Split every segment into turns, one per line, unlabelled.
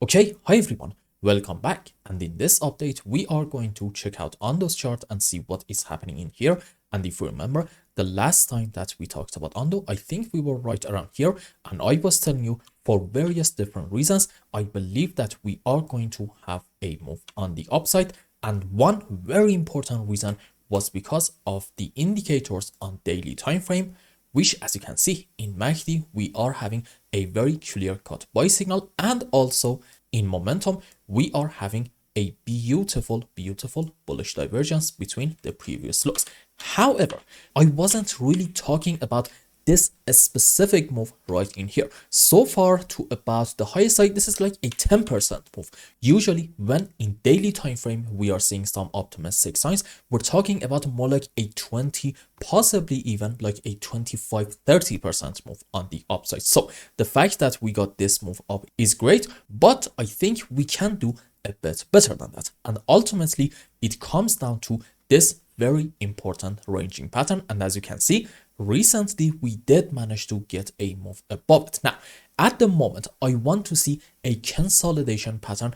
Okay, hi everyone, welcome back. And in this update, we are going to check out Ondo's chart and see what is happening in here. And if you remember, the last time that we talked about Ondo, I think we were right around here. And I was telling you for various different reasons, I believe that we are going to have a move on the upside. And one very important reason was because of the indicators on daily time frame, which, as you can see in MACD, we are having a very clear-cut buy signal, and also in momentum, we are having a beautiful bullish divergence between the previous lows. However, I wasn't really talking about this specific move right in here. So far to about the high side, this is like a 10% move. Usually when in daily time frame we are seeing some optimistic signs, we're talking about more like a 20, possibly even like a 25-30% move on the upside. So the fact that we got this move up is great, but I think we can do a bit better than that. And ultimately it comes down to this very important ranging pattern. And as you can see, recently we did manage to get a move above it. Now, at the moment, I want to see a consolidation pattern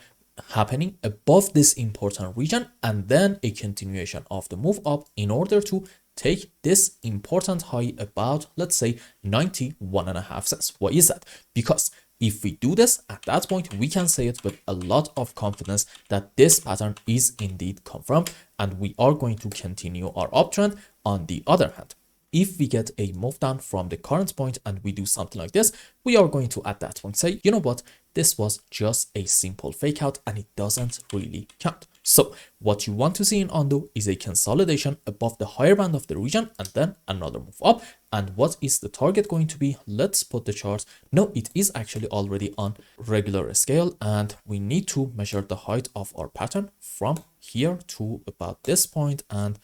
happening above this important region and then a continuation of the move up in order to take this important high about, let's say, 91.5 cents. Why is that? Because if we do this, at that point, we can say it with a lot of confidence that this pattern is indeed confirmed and we are going to continue our uptrend. On the other hand, if we get a move down from the current point and we do something like this, we are going to at that point say, you know what, this was just a simple fake out and it doesn't really count. So what you want to see in Ondo is a consolidation above the higher band of the region and then another move up. And what is the target going to be? Let's put the chart. No, it is actually already on regular scale and we need to measure the height of our pattern from here to about this point and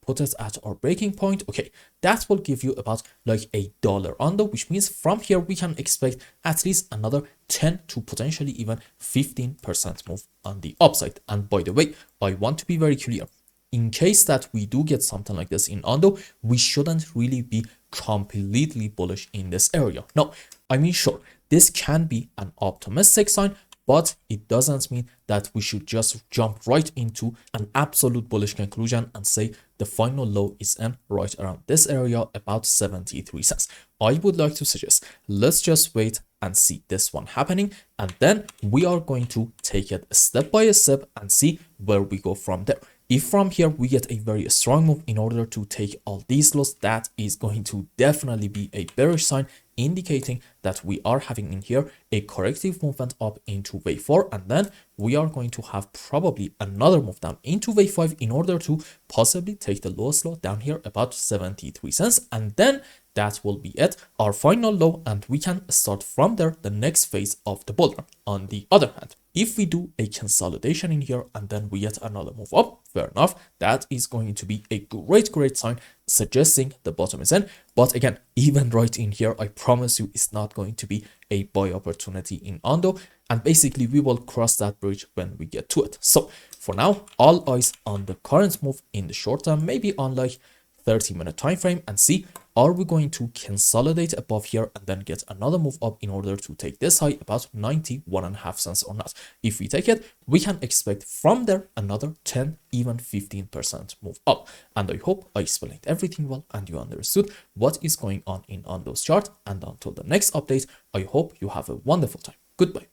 put it at our breaking point. Okay, that will give you about like $1 Ondo, which means from here we can expect at least another 10 to potentially even 15% move on the upside. And by the way, I want to be very clear. In case that we do get something like this in Ondo, we shouldn't really be completely bullish in this area. No, I mean, sure, this can be an optimistic sign, but it doesn't mean that we should just jump right into an absolute bullish conclusion and say the final low is in right around this area, about 73 cents. I would like to suggest, let's just wait and see this one happening. And then we are going to take it step by step and see where we go from there. If from here we get a very strong move in order to take all these lows, that is going to definitely be a bearish sign, indicating that we are having in here a corrective movement up into wave 4, and then we are going to have probably another move down into wave 5 in order to possibly take the lowest low down here about 73 cents, and then that will be it, our final low, and we can start from there the next phase of the bull run. On the other hand, if we do a consolidation in here and then we get another move up, fair enough, that is going to be a great sign suggesting the bottom is in. But again, even right in here, I promise you it's not going to be a buy opportunity in Ondo, and basically we will cross that bridge when we get to it. So for now, all eyes on the current move in the short term, maybe on like 30-minute time frame, and see, are we going to consolidate above here and then get another move up in order to take this high about 91.5 cents or not? If we take it, we can expect from there another 10, even 15% move up. And I hope I explained everything well and you understood what is going on in Ondo's chart. And until the next update, I hope you have a wonderful time. Goodbye.